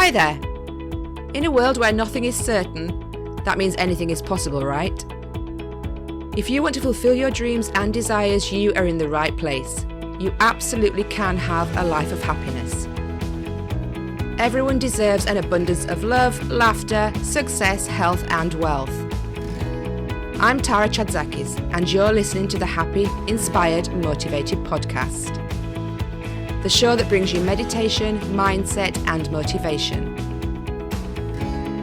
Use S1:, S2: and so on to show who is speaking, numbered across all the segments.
S1: Hi there. In a world where nothing is certain, that means anything is possible, right? If you want to fulfill your dreams and desires, you are in the right place. You absolutely can have a life of happiness. Everyone deserves an abundance of love, laughter, success, health, and wealth. I'm Tara Chadzakis, and you're listening to the Happy, Inspired, Motivated podcast. The show that brings you meditation, mindset, and motivation.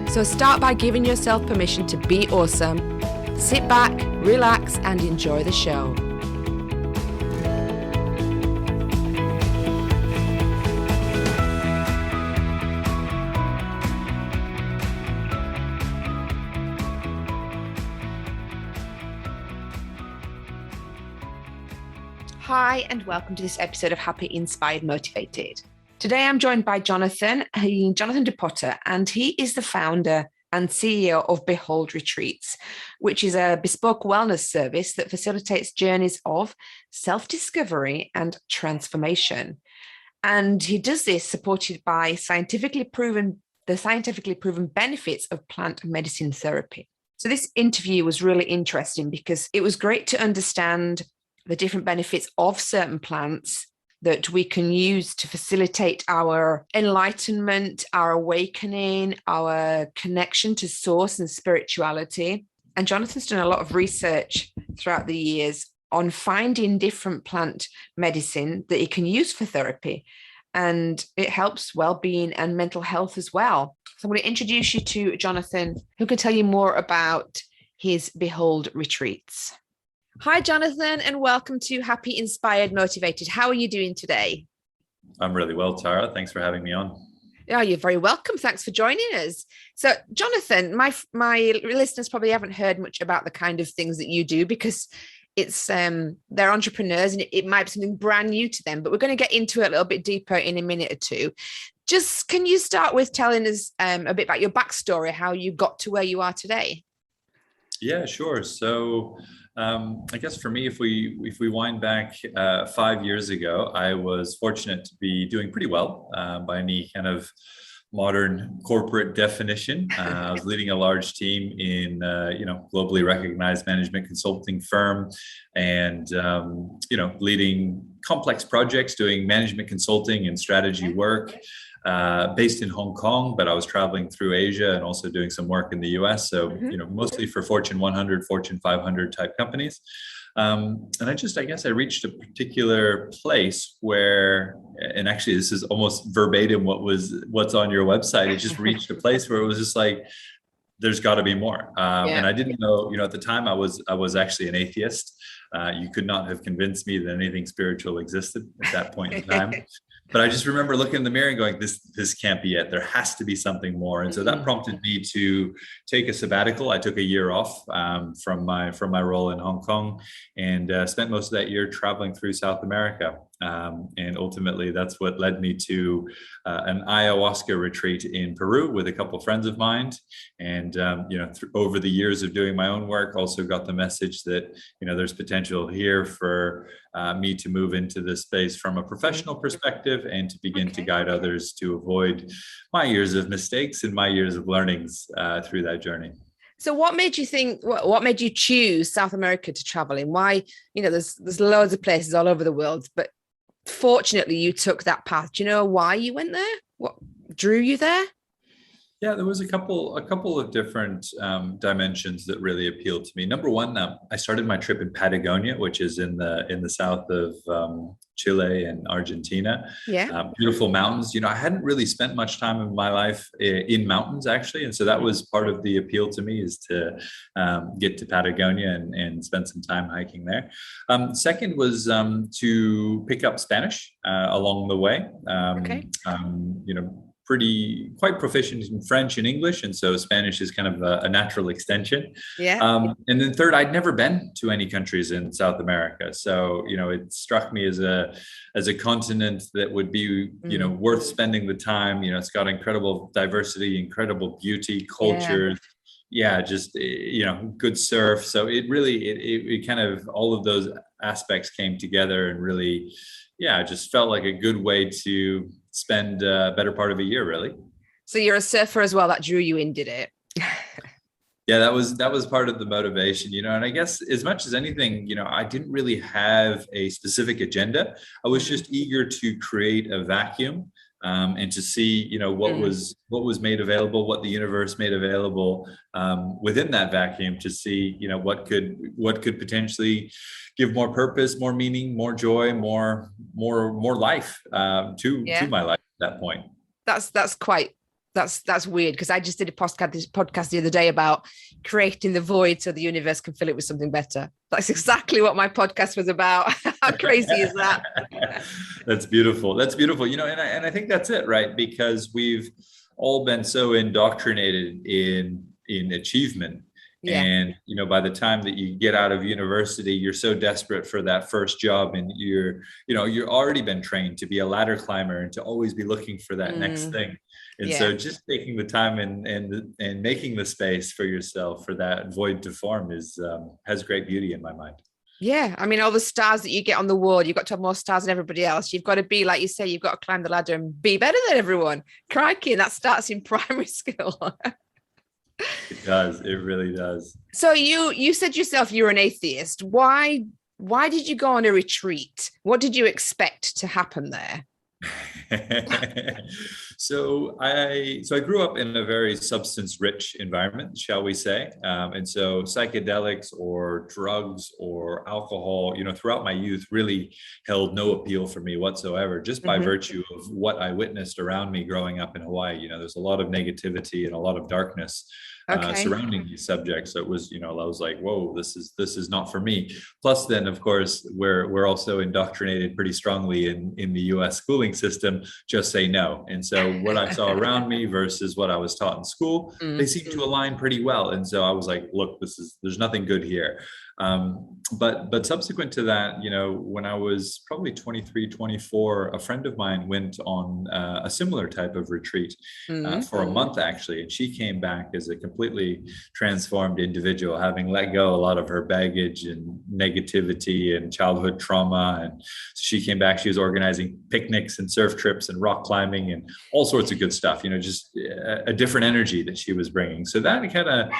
S1: So start by giving yourself permission to be awesome. Sit back, relax, and enjoy the show. Hi, and welcome to this episode of Happy, Inspired, Motivated. Today I'm joined by Jonathan de Potter, and he is the founder and CEO of Behold Retreats, which is a bespoke wellness service that facilitates journeys of self-discovery and transformation. And he does this supported by the scientifically proven benefits of plant medicine therapy. So this interview was really interesting because it was great to understand the different benefits of certain plants that we can use to facilitate our enlightenment, our awakening, our connection to source and spirituality. And Jonathan's done a lot of research throughout the years on finding different plant medicine that he can use for therapy. And it helps well-being and mental health as well. So I'm going to introduce you to Jonathan, who can tell you more about his Behold Retreats. Hi, Jonathan, and welcome to Happy, Inspired, Motivated. How are you doing today?
S2: I'm really well, Tara. Thanks for having me on.
S1: Yeah, you're very welcome. Thanks for joining us. So, Jonathan, my listeners probably haven't heard much about the kind of things that you do because it's they're entrepreneurs and it might be something brand new to them. But we're going to get into it a little bit deeper in a minute or two. Just can you start with telling us a bit about your backstory, how you got to where you are today?
S2: Yeah, sure. So I guess for me, if we wind back 5 years ago, I was fortunate to be doing pretty well by any kind of modern corporate definition. I was leading a large team in globally recognized management consulting firm, and leading complex projects, doing management consulting and strategy work. Based in Hong Kong, but I was traveling through Asia and also doing some work in the US. So, mostly for Fortune 100, Fortune 500 type companies. And I guess I reached a particular place where, and actually this is almost verbatim what's on your website. It just reached a place where it was just like, there's got to be more. And I didn't know, at the time I was actually an atheist. You could not have convinced me that anything spiritual existed at that point in time. But I just remember looking in the mirror and going, this can't be it. There has to be something more. And so that prompted me to take a sabbatical. I took a year off from my role in Hong Kong and spent most of that year traveling through South America. And ultimately, that's what led me to an ayahuasca retreat in Peru with a couple of friends of mine. And, over the years of doing my own work, also got the message that, there's potential here for me to move into this space from a professional perspective and to begin to guide others to avoid my years of mistakes and my years of learnings through that journey.
S1: So what made you choose South America to travel in? Why, there's loads of places all over the world, but fortunately you took that path. Do you know why you went there? What drew you there?
S2: Yeah, there was a couple of different dimensions that really appealed to me. Number one, I started my trip in Patagonia, which is in the south of Chile and Argentina.
S1: Yeah,
S2: beautiful mountains. I hadn't really spent much time in my life in mountains actually, and so that was part of the appeal to me, is to get to Patagonia and spend some time hiking there. Second was to pick up Spanish along the way. Quite proficient in French and English, and so Spanish is kind of a natural extension. And then third, I'd never been to any countries in South America, so it struck me as a continent that would be worth spending the time. It's got incredible diversity, incredible beauty, cultures. Just good surf. So it really it kind of all of those aspects came together and really just felt like a good way to spend a better part of a year, really.
S1: So you're a surfer as well. That drew you in, did it?
S2: Yeah, that was part of the motivation, and I guess as much as anything, I didn't really have a specific agenda. I was just eager to create a vacuum, and to see, what was made available, what the universe made available, within that vacuum, to see, what could potentially give more purpose, more meaning, more joy, more life, to my life at that point.
S1: That's weird, because I just did a podcast the other day about creating the void so the universe can fill it with something better. That's exactly what my podcast was about. How crazy is that?
S2: That's beautiful. That's beautiful. And I think that's it, right? Because we've all been so indoctrinated in achievement.
S1: Yeah.
S2: And, by the time that you get out of university, you're so desperate for that first job, and you're already been trained to be a ladder climber and to always be looking for that next thing. And so just taking the time and making the space for yourself for that void to form has great beauty in my mind.
S1: Yeah. I mean, all the stars that you get on the wall, you've got to have more stars than everybody else. You've got to be, like you say, you've got to climb the ladder and be better than everyone. Crikey, and that starts in primary school.
S2: It does. It really does.
S1: So you said yourself you're an atheist. Why did you go on a retreat? What did you expect to happen there?
S2: So I grew up in a very substance-rich environment, shall we say, and so psychedelics or drugs or alcohol, throughout my youth, really held no appeal for me whatsoever, just by virtue of what I witnessed around me growing up in Hawaii. There's a lot of negativity and a lot of darkness surrounding these subjects. So it was, I was like, whoa, this is not for me. Plus, then, of course, we're also indoctrinated pretty strongly in the U.S. schooling system. Just say no. And so what I saw around me versus what I was taught in school, they seem to align pretty well. And so I was like, look, there's nothing good here. But subsequent to that, when I was probably 23, 24, a friend of mine went on a similar type of retreat for a month, actually. And she came back as a completely transformed individual, having let go a lot of her baggage and negativity and childhood trauma. And so she came back, she was organizing picnics and surf trips and rock climbing and all sorts of good stuff, just a different energy that she was bringing. So that kind of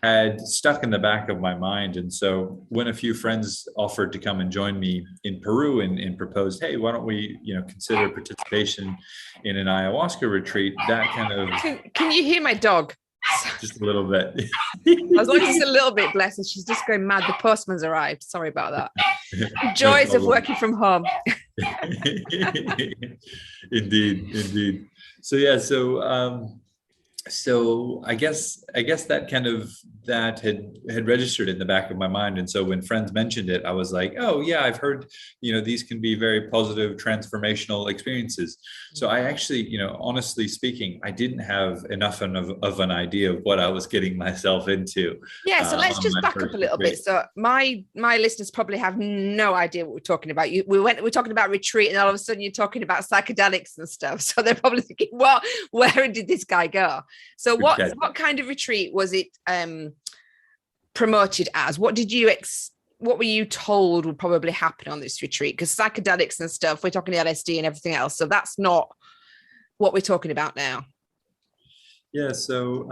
S2: had stuck in the back of my mind. And so when a few friends offered to come and join me in Peru and proposed, hey, why don't we, consider participation in an ayahuasca retreat, that kind of...
S1: Can you hear my dog?
S2: Just a little bit.
S1: As long as it's a little bit, bless her. She's just going mad. The postman's arrived. Sorry about that. Joys of working from home.
S2: Indeed. So yeah, so I guess that had registered in the back of my mind. And so when friends mentioned it, I was like, oh yeah, I've heard, these can be very positive, transformational experiences. So I actually, honestly speaking, I didn't have enough of an idea of what I was getting myself into.
S1: Yeah. So let's just back up a little bit. So my listeners probably have no idea what we're talking about. We're talking about retreat, and all of a sudden you're talking about psychedelics and stuff. So they're probably thinking, well, where did this guy go? So what kind of retreat was it promoted as? What were you told would probably happen on this retreat? Because psychedelics and stuff, we're talking LSD and everything else. So that's not what we're talking about now.
S2: Yeah, so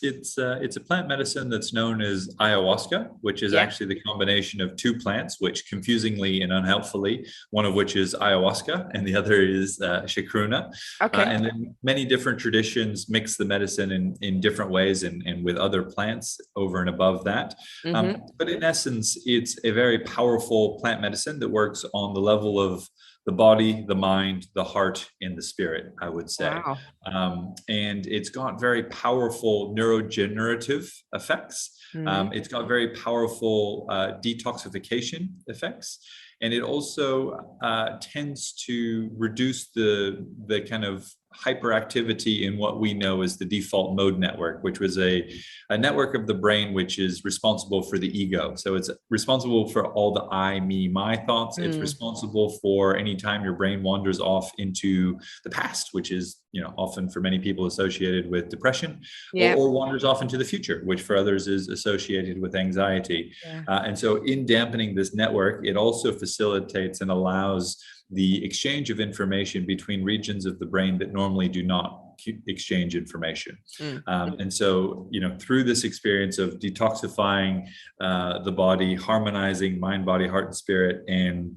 S2: it's a plant medicine that's known as ayahuasca, which is actually the combination of two plants, which confusingly and unhelpfully, one of which is ayahuasca and the other is chacruna. Okay. And then many different traditions mix the medicine in different ways and with other plants over and above that. But in essence, it's a very powerful plant medicine that works on the level of the body, the mind, the heart, and the spirit, I would say. Wow. And it's got very powerful neurogenerative effects. It's got very powerful detoxification effects. And it also tends to reduce the kind of hyperactivity in what we know as the default mode network, which was a network of the brain which is responsible for the ego. So it's responsible for all the I, me, my thoughts. It's responsible for any time your brain wanders off into the past, which is often for many people associated with depression, or wanders off into the future, which for others is associated with anxiety. And so in dampening this network, it also facilitates and allows the exchange of information between regions of the brain that normally do not exchange information.
S1: Mm.
S2: And so, through this experience of detoxifying the body, harmonizing mind, body, heart, and spirit, and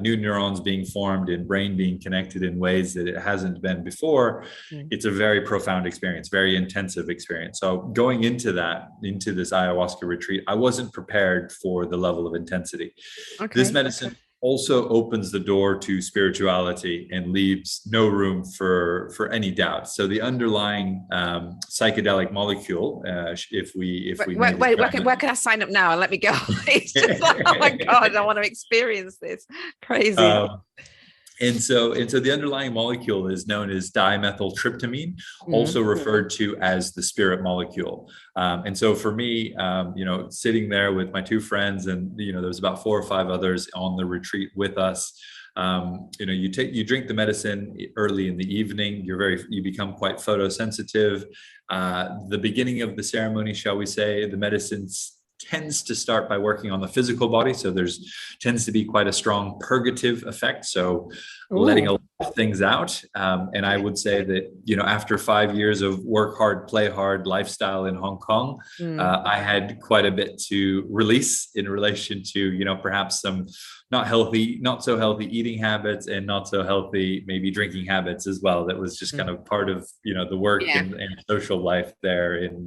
S2: new neurons being formed and brain being connected in ways that it hasn't been before, it's a very profound experience, very intensive experience. So going into this ayahuasca retreat, I wasn't prepared for the level of intensity. Okay. This medicine also opens the door to spirituality and leaves no room for any doubt. So the underlying psychedelic molecule, if we
S1: where can I sign up now and let me go? It's just like, oh my God, I want to experience this. Crazy.
S2: And so the underlying molecule is known as dimethyltryptamine, also referred to as the spirit molecule. And so for me, sitting there with my two friends, and there was about 4 or 5 others on the retreat with us. You drink the medicine early in the evening. You become quite photosensitive. The beginning of the ceremony, shall we say, the medicine tends to start by working on the physical body. So tends to be quite a strong purgative effect. So letting a lot of things out. And I would say that, after 5 years of work hard, play hard lifestyle in Hong Kong, I had quite a bit to release in relation to, perhaps some not so healthy eating habits, and not so healthy maybe drinking habits as well. That was just kind of part of the work and social life there in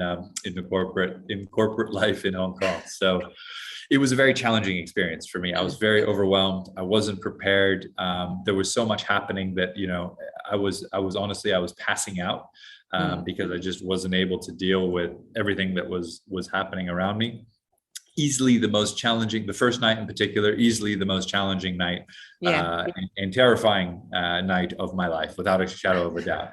S2: corporate life in Hong Kong. So it was a very challenging experience for me. I was very overwhelmed. I wasn't prepared. There was so much happening that I was passing out because I just wasn't able to deal with everything that was happening around me. Easily the most challenging, the first night in particular, easily the most challenging night and terrifying night of my life, without a shadow of a doubt.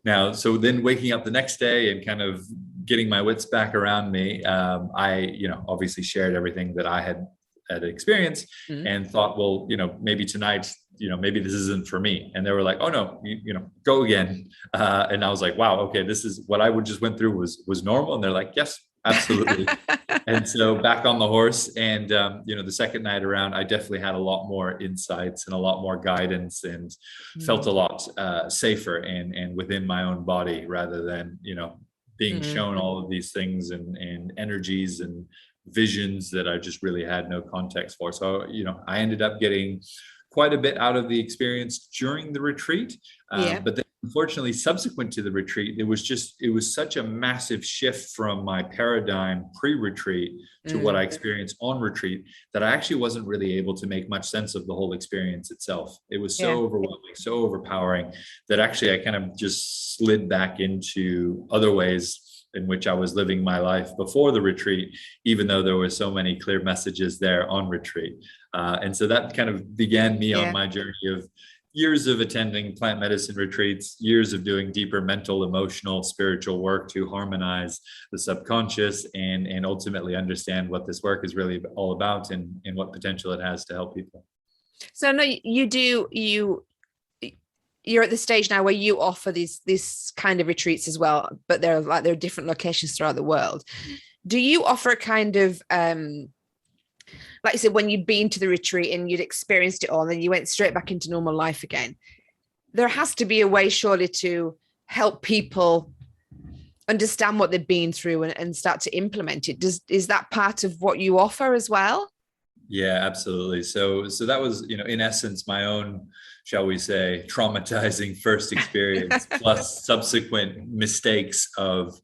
S2: Now, so then waking up the next day and kind of getting my wits back around me, I, obviously shared everything that I had experienced and thought, well, maybe tonight, maybe this isn't for me. And they were like, oh no, go again. And I was like, wow, okay, this is what I just went through was normal. And they're like, yes, absolutely. And so back on the horse, and the second night around, I definitely had a lot more insights and a lot more guidance, and felt a lot safer and within my own body, rather than being shown all of these things and energies and visions that I just really had no context for. So I ended up getting quite a bit out of the experience during the retreat, but then unfortunately, subsequent to the retreat, it was such a massive shift from my paradigm pre-retreat to what I experienced on retreat, that I actually wasn't really able to make much sense of the whole experience itself. It was so overwhelming, so overpowering, that actually I kind of just slid back into other ways in which I was living my life before the retreat, even though there were so many clear messages there on retreat. And so that kind of began me on my journey of years of attending plant medicine retreats, years of doing deeper mental, emotional, spiritual work to harmonize the subconscious and ultimately understand what this work is really all about and what potential it has to help people.
S1: So no, you're at the stage now where you offer this kind of retreats as well, but there are different locations throughout the world. Do you offer a kind of like I said, when you'd been to the retreat and you'd experienced it all, and then you went straight back into normal life again, there has to be a way surely to help people understand what they've been through and start to implement it. Is that part of what you offer as well?
S2: Yeah, absolutely. So that was, in essence, my own, shall we say, traumatizing first experience plus subsequent mistakes of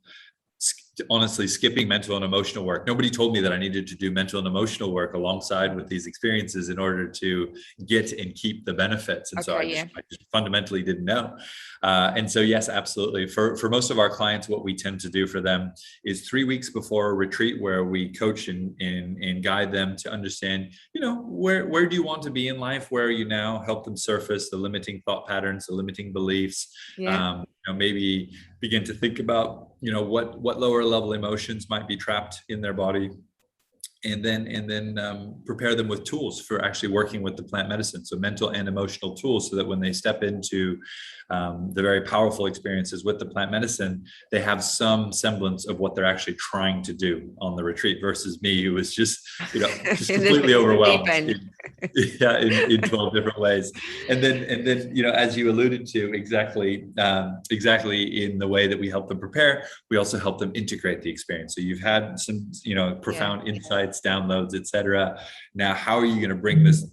S2: honestly skipping mental and emotional work. Nobody told me that I needed to do mental and emotional work alongside with these experiences in order to get and keep the benefits. And I just fundamentally didn't know. And so, yes, absolutely. For most of our clients, what we tend to do for them is 3 weeks before a retreat, where we coach and guide them to understand, where do you want to be in life? Where are you now? Help them surface the limiting thought patterns, the limiting beliefs. Maybe begin to think about, what lower level emotions might be trapped in their body, and then prepare them with tools for actually working with the plant medicine. So mental and emotional tools, so that when they step into the very powerful experiences with the plant medicine, they have some semblance of what they're actually trying to do on the retreat, versus me, who was just completely overwhelmed Yeah, in 12 different ways. And then, as you alluded to, exactly in the way that we help them prepare, we also help them integrate the experience. So you've had some, profound insights, downloads, etc. Now, how are you going to bring this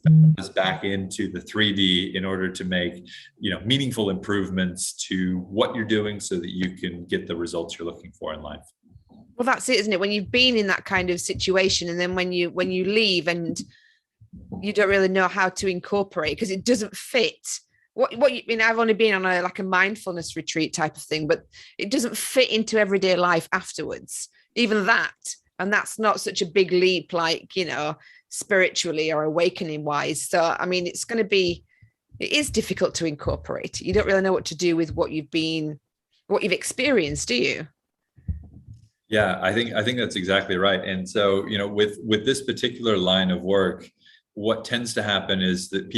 S2: back into the 3D in order to make, meaningful improvements to what you're doing so that you can get the results you're looking for in life?
S1: Well, that's it, isn't it? When you've been in that kind of situation, and then when you leave and you don't really know how to incorporate because it doesn't fit. What you I mean, I've only been on a mindfulness retreat type of thing, but it doesn't fit into everyday life afterwards, even that. And that's not such a big leap, spiritually or awakening wise. So, I mean, it is difficult to incorporate. You don't really know what to do with what you've experienced, do you?
S2: Yeah, I think that's exactly right. And so, with this particular line of work, what tends to happen is that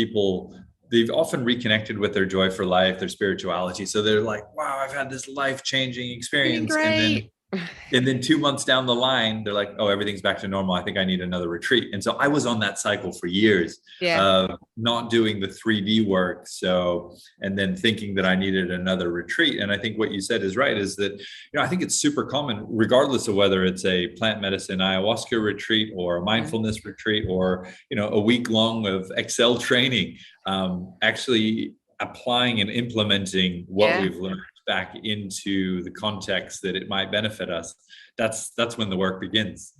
S2: they've often reconnected with their joy for life, their spirituality. So they're like, wow, I've had this life-changing
S1: Feeling
S2: experience.
S1: great.
S2: And then 2 months down the line, they're like, oh, everything's back to normal. I think I need another retreat. And so I was on that cycle for years of not doing the 3D work. And then thinking that I needed another retreat. And I think what you said is right, is that, I think it's super common, regardless of whether it's a plant medicine ayahuasca retreat or a mindfulness retreat or, a week long of Excel training, actually applying and implementing what we've learned back into the context that it might benefit us. That's when the work begins.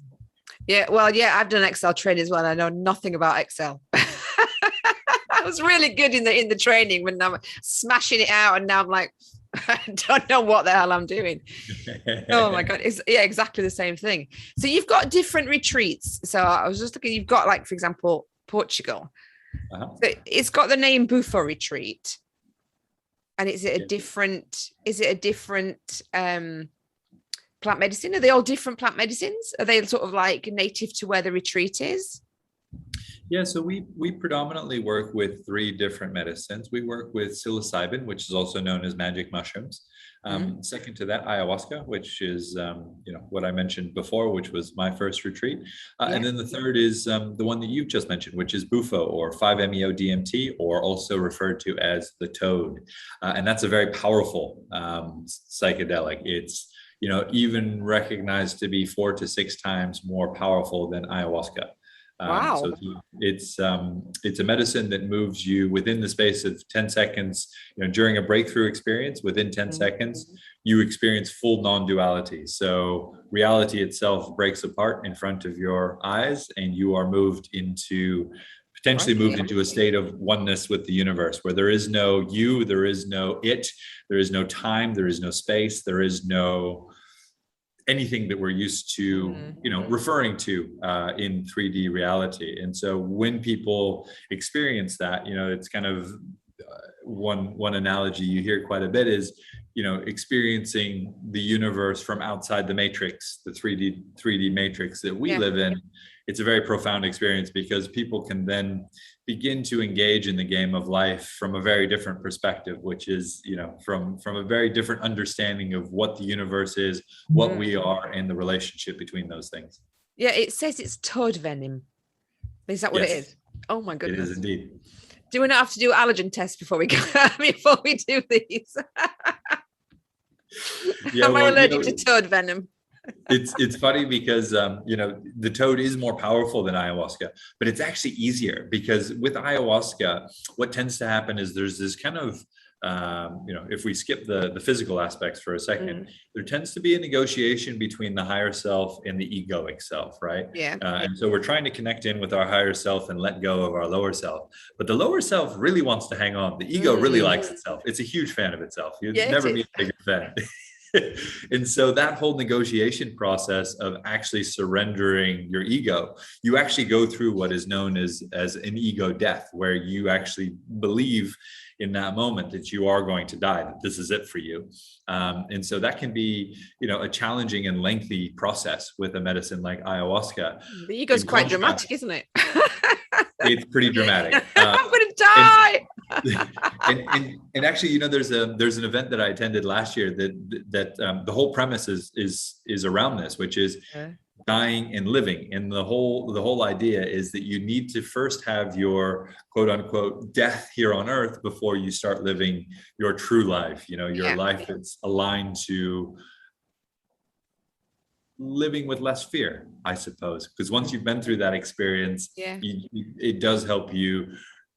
S1: Yeah, well, I've done Excel training as well, and I know nothing about Excel. I was really good in the training when I'm smashing it out, and now I'm like, I don't know what the hell I'm doing. Oh my God. It's exactly the same thing. So you've got different retreats. So I was just looking, you've got for example, Portugal. So it's got the name Bufo Retreat. And is it a different plant medicine? Are they all different plant medicines? Are they sort of native to where the retreat is?
S2: Yeah, so we predominantly work with 3 different medicines. We work with psilocybin, which is also known as magic mushrooms. Second to that, ayahuasca, which is what I mentioned before, which was my first retreat. And then the third is the one that you've just mentioned, which is Bufo, or 5-MeO-DMT, or also referred to as the toad. And that's a very powerful psychedelic. It's even recognized to be 4 to 6 times more powerful than ayahuasca.
S1: Wow.
S2: So it's a medicine that moves you within the space of 10 seconds. During a breakthrough experience, within 10 seconds, you experience full non-duality. So reality itself breaks apart in front of your eyes, and you are potentially moved into a state of oneness with the universe, where there is no you, there is no it, there is no time, there is no space, there is no anything that we're used to, referring to in 3D reality. And so when people experience that, it's kind of one analogy you hear quite a bit is, experiencing the universe from outside the matrix, the 3D matrix that we live in. It's a very profound experience, because people can then begin to engage in the game of life from a very different perspective, which is, from a very different understanding of what the universe is, what we are, and the relationship between those things.
S1: Yeah, it says it's toad venom. Is that what it is? Oh my goodness.
S2: It is indeed.
S1: Do we not have to do allergen tests before we do these? Am I allergic to toad venom?
S2: It's funny because the toad is more powerful than ayahuasca, but it's actually easier, because with ayahuasca, what tends to happen is there's this kind of if we skip the physical aspects for a second, there tends to be a negotiation between the higher self and the egoic self, right? And so we're trying to connect in with our higher self and let go of our lower self. But the lower self really wants to hang on. The ego really likes itself. It's a huge fan of itself. You'd never be a bigger fan. And so that whole negotiation process of actually surrendering your ego, you actually go through what is known as an ego death, where you actually believe in that moment that you are going to die, that this is it for you. And so that can be, a challenging and lengthy process with a medicine like ayahuasca.
S1: The ego is quite dramatic, isn't it?
S2: It's pretty dramatic.
S1: I'm going to die.
S2: And actually, there's an event that I attended last year that the whole premise is around this, which is dying and living. And the whole idea is that you need to first have your quote unquote death here on earth before you start living your true life, your life that's aligned to living with less fear, I suppose. Because once you've been through that experience, it does help you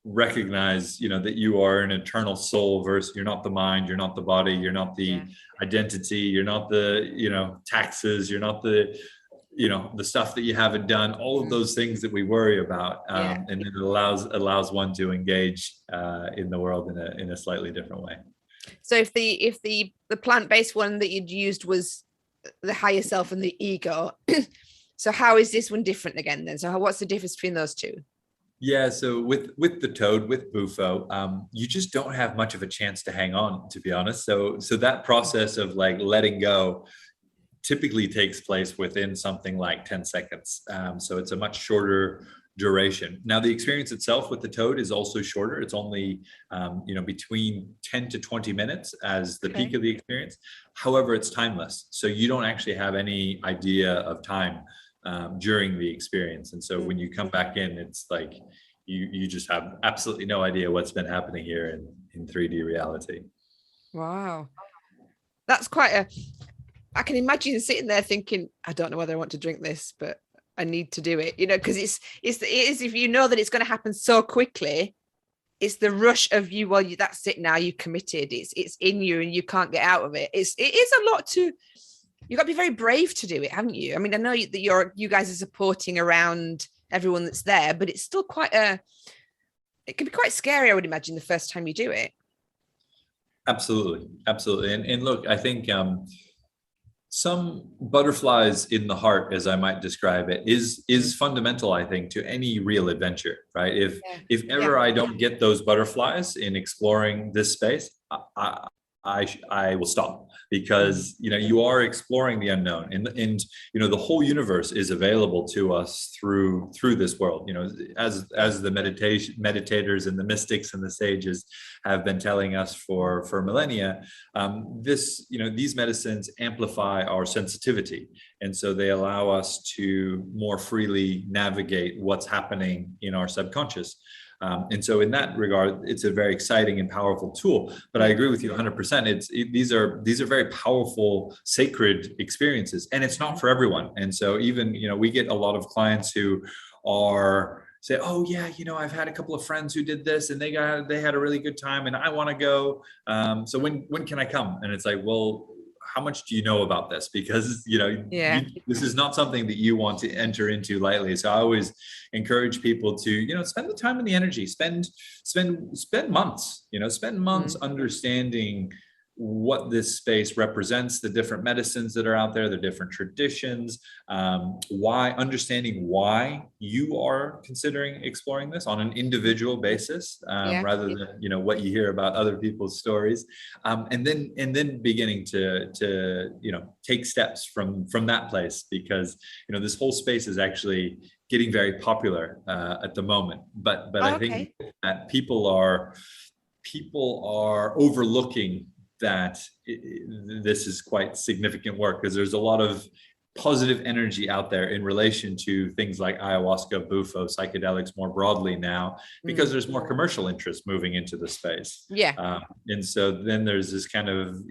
S2: recognize, that you are an eternal soul versus you're not the mind, you're not the body, you're not the identity, you're not the, taxes, you're not the, the stuff that you haven't done, all of those things that we worry about. And it allows one to engage in the world in a slightly different way.
S1: So if the plant-based one that you'd used was the higher self and the ego, so how is this one different again then? So what's the difference between those two?
S2: Yeah, so with the toad, with Bufo, you just don't have much of a chance to hang on, to be honest. So that process of like letting go typically takes place within something like 10 seconds. So it's a much shorter duration. Now, the experience itself with the toad is also shorter. It's only, between 10 to 20 minutes as the peak of the experience. However, it's timeless. So you don't actually have any idea of time during the experience. And so when you come back in, it's like you just have absolutely no idea what's been happening here in 3D reality. Wow.
S1: That's I can imagine sitting there thinking, I don't know whether I want to drink this, but I need to do it, because it is if you know that it's going to happen so quickly, it's the rush of you. Well, that's it now. You committed. It's in you, and you can't get out of it. It is a lot to. You've got to be very brave to do it, haven't you? I mean, I know that you guys are supporting around everyone that's there, but it's still it can be quite scary, I would imagine, the first time you do it.
S2: Absolutely. And look, I think some butterflies in the heart, as I might describe it, is fundamental, I think, to any real adventure, right? If ever I don't get those butterflies in exploring this space, I will stop, because you are exploring the unknown, and the whole universe is available to us through this world. As the meditators and the mystics and the sages have been telling us for millennia, these medicines amplify our sensitivity, and so they allow us to more freely navigate what's happening in our subconscious. And so in that regard, it's a very exciting and powerful tool. But I agree with you 100%. These are very powerful, sacred experiences, and it's not for everyone. And so even, we get a lot of clients who say, oh yeah, I've had a couple of friends who did this and they had a really good time and I want to go. So when can I come? And it's like, well, how much do you know about this? Because, this is not something that you want to enter into lightly. So I always encourage people to, spend the time and the energy, spend months, spend months understanding what this space represents, the different medicines that are out there, the different traditions, understanding why you are considering exploring this on an individual basis, rather than what you hear about other people's stories, and then beginning to take steps from that place, because this whole space is actually getting very popular at the moment, but I think that people are overlooking that this is quite significant work, because there's a lot of positive energy out there in relation to things like ayahuasca, bufo, psychedelics more broadly now, because there's more commercial interest moving into the space. And so then there's this kind of,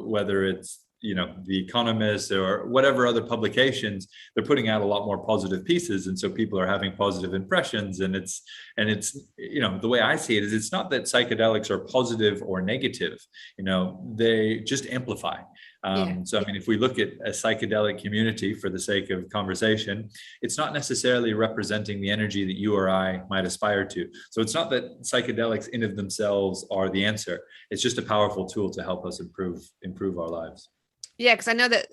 S2: whether it's The Economist or whatever other publications, they're putting out a lot more positive pieces, and so people are having positive impressions. And it's the way I see it is, it's not that psychedelics are positive or negative, they just amplify. So I mean, if we look at a psychedelic community for the sake of conversation, it's not necessarily representing the energy that you or I might aspire to. So it's not that psychedelics in of themselves are the answer. It's just a powerful tool to help us improve our lives.
S1: Yeah, because I know that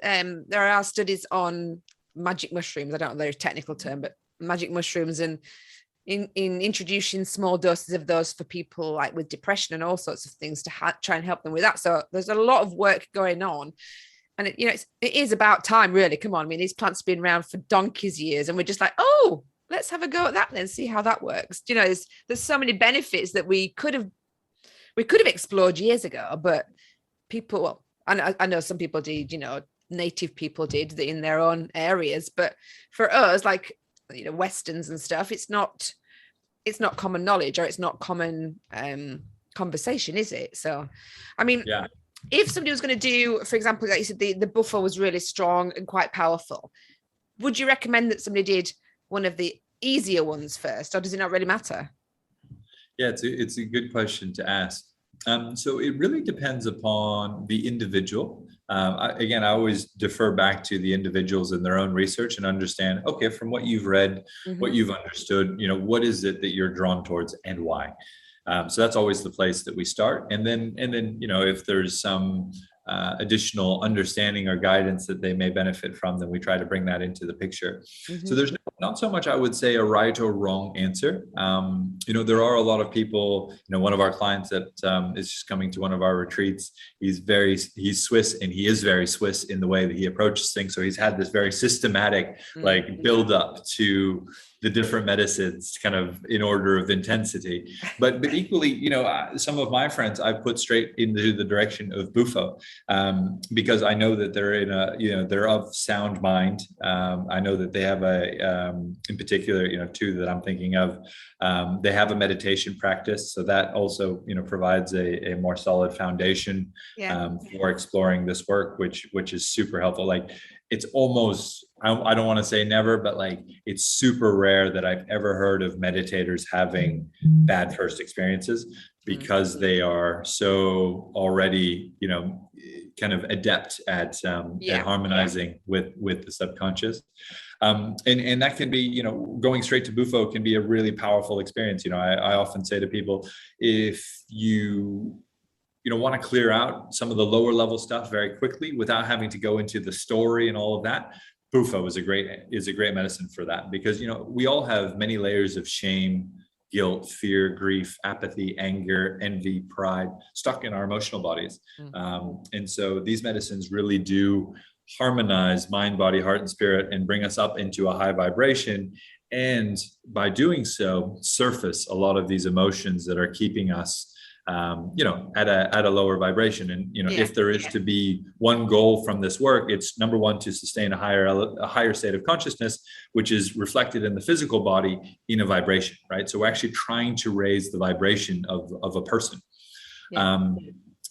S1: there are studies on magic mushrooms. I don't know their technical term, but magic mushrooms, and in introducing small doses of those for people like with depression and all sorts of things to try and help them with that. So there's a lot of work going on, and it is about time, really. Come on, I mean, these plants have been around for donkey's years, and we're just like, oh, let's have a go at that then, see how that works. There's so many benefits that we could have explored years ago, but people, well, I know some people did, native people did in their own areas. But for us, like, Westerns and stuff, it's not common knowledge, or it's not common conversation, is it? So, I mean,
S2: Yeah.
S1: if somebody was going to do, for example, like you said, the buffer was really strong and quite powerful, would you recommend that somebody did one of the easier ones first, or does it not really matter?
S2: Yeah, it's a good question to ask. So it really depends upon the individual. Again, I always defer back to the individuals in their own research and understand, okay, from what you've read, what you've understood, what is it that you're drawn towards and why? So that's always the place that we start. And then, if there's some additional understanding or guidance that they may benefit from, then we try to bring that into the picture. So there's not so much, I would say, a right or wrong answer. There are a lot of people, one of our clients that is just coming to one of our retreats, he's Swiss, and he is very Swiss in the way that he approaches things. So he's had this very systematic build up to the different medicines kind of in order of intensity. But equally, some of my friends I've put straight into the direction of Bufo, because I know that they're of sound mind. I know that they have in particular, two that I'm thinking of, they have a meditation practice. So that also, provides a more solid foundation for exploring this work, which is super helpful. Like, it's almost, I don't want to say never, but like, it's super rare that I've ever heard of meditators having bad first experiences, because they are so already, kind of adept at harmonizing with the subconscious. And that can be, going straight to Bufo can be a really powerful experience. I often say to people, if you want to clear out some of the lower level stuff very quickly without having to go into the story and all of that, Bufo is a great medicine for that, because we all have many layers of shame, guilt, fear, grief, apathy, anger, envy, pride stuck in our emotional bodies. And so these medicines really do harmonize mind, body, heart, and spirit, and bring us up into a high vibration. And by doing so, surface a lot of these emotions that are keeping us at a lower vibration. And if there is to be one goal from this work, it's number one, to sustain a higher state of consciousness, which is reflected in the physical body in a vibration, right? So we're actually trying to raise the vibration of a person.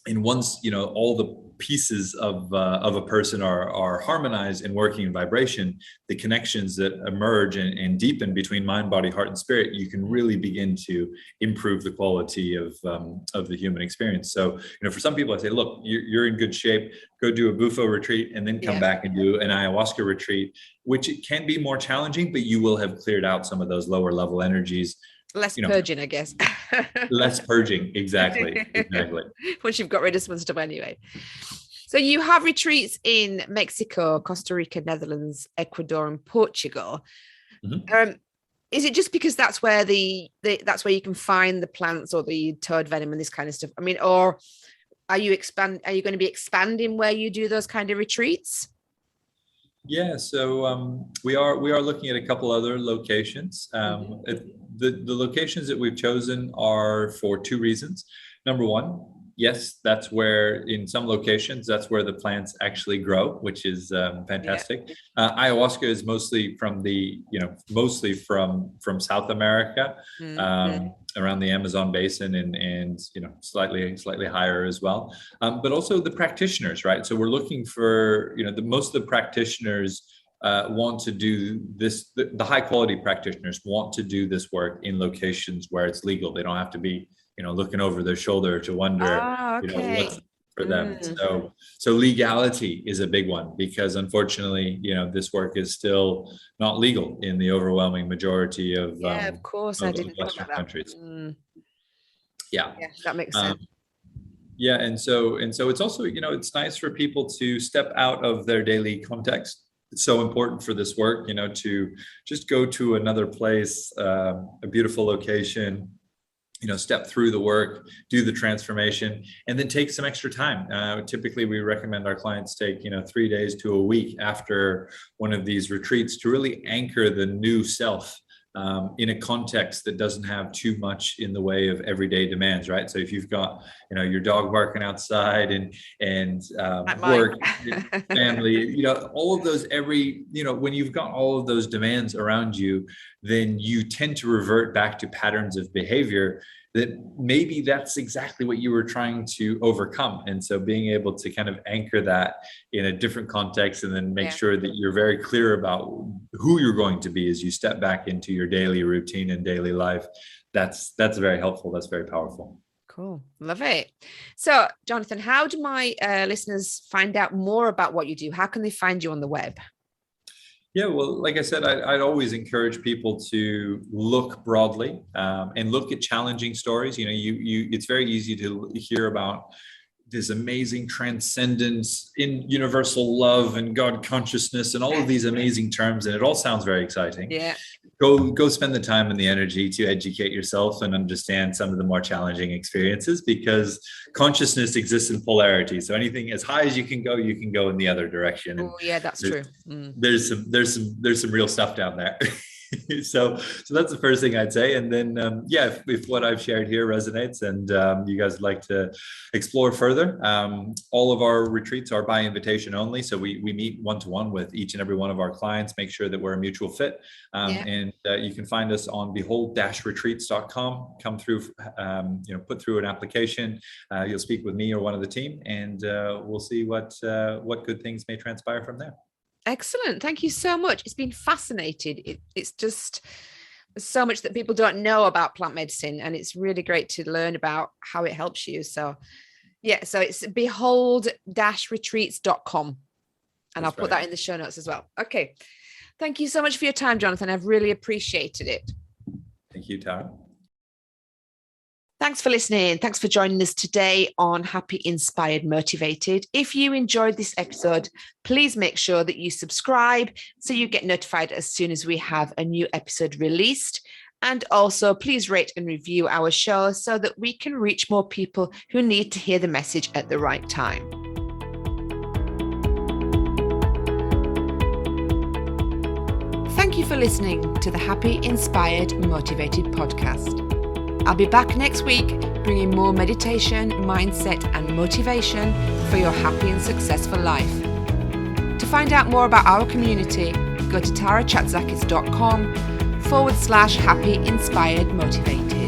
S2: And once all the pieces of a person are harmonized and working in vibration, the connections that emerge and deepen between mind, body, heart, and spirit, you can really begin to improve the quality of the human experience. So for some people, I say, look, you're in good shape. Go do a Bufo retreat, and then come back and do an ayahuasca retreat, which it can be more challenging, but you will have cleared out some of those lower level energies.
S1: Less purging, I guess.
S2: Less purging, exactly.
S1: Once you've got rid of some stuff anyway. So you have retreats in Mexico, Costa Rica, Netherlands, Ecuador, and Portugal. Is it just because that's where that's where you can find the plants or the toad venom and this kind of stuff? I mean, or are you going to be expanding where you do those kind of retreats?
S2: Yeah, so we are looking at a couple other locations. The locations that we've chosen are for two reasons. Number one, yes, that's where in some locations, that's where the plants actually grow, which is fantastic. Ayahuasca is mostly from South America, around the Amazon basin, and slightly higher as well. But also the practitioners, right? So we're looking for, most of the practitioners want to do this. The high quality practitioners want to do this work in locations where it's legal. They don't have to be looking over their shoulder to wonder, what's for them. So legality is a big one, because unfortunately, this work is still not legal in the overwhelming majority of
S1: of course, I didn't think
S2: Western
S1: about that.
S2: countries.
S1: Yeah, that makes sense.
S2: Yeah, and so it's also, it's nice for people to step out of their daily context. It's so important for this work, to just go to another place, a beautiful location, step through the work, do the transformation, and then take some extra time. Typically, we recommend our clients take, 3 days to a week after one of these retreats to really anchor the new self in a context that doesn't have too much in the way of everyday demands, right? So if you've got, your dog barking outside and work, family, all of those when you've got all of those demands around you, then you tend to revert back to patterns of behavior that maybe that's exactly what you were trying to overcome. And so being able to kind of anchor that in a different context and then make sure that you're very clear about who you're going to be as you step back into your daily routine and daily life, that's very helpful. That's very powerful.
S1: Cool. Love it. So, Jonathan, how do my listeners find out more about what you do? How can they find you on the web?
S2: Yeah, well, like I said, I'd always encourage people to look broadly and look at challenging stories. It's very easy to hear about this amazing transcendence in universal love and God consciousness and all of these amazing terms, and it all sounds very exciting.
S1: Yeah.
S2: Go spend the time and the energy to educate yourself and understand some of the more challenging experiences, because consciousness exists in polarity. So anything as high as you can go in the other direction.
S1: Oh, yeah, that's true.
S2: There's some real stuff down there. So that's the first thing I'd say. And then, if what I've shared here resonates and you guys would like to explore further, all of our retreats are by invitation only. So we meet one-to-one with each and every one of our clients, make sure that we're a mutual fit. And you can find us on behold-retreats.com. Come through, put through an application. You'll speak with me or one of the team, and we'll see what good things may transpire from there.
S1: Excellent. Thank you so much. It's been fascinating. It's just so much that people don't know about plant medicine, and it's really great to learn about how it helps you. So it's behold-retreats.com, and I'll put that in the show notes as well. Okay. Thank you so much for your time, Jonathan. I've really appreciated it.
S2: Thank you, Tara.
S1: Thanks for listening. Thanks for joining us today on Happy, Inspired, Motivated. If you enjoyed this episode, please make sure that you subscribe so you get notified as soon as we have a new episode released. And also, please rate and review our show so that we can reach more people who need to hear the message at the right time. Thank you for listening to the Happy, Inspired, Motivated podcast. I'll be back next week bringing more meditation, mindset, and motivation for your happy and successful life. To find out more about our community, go to tarachatzakis.com/happy, inspired, motivated.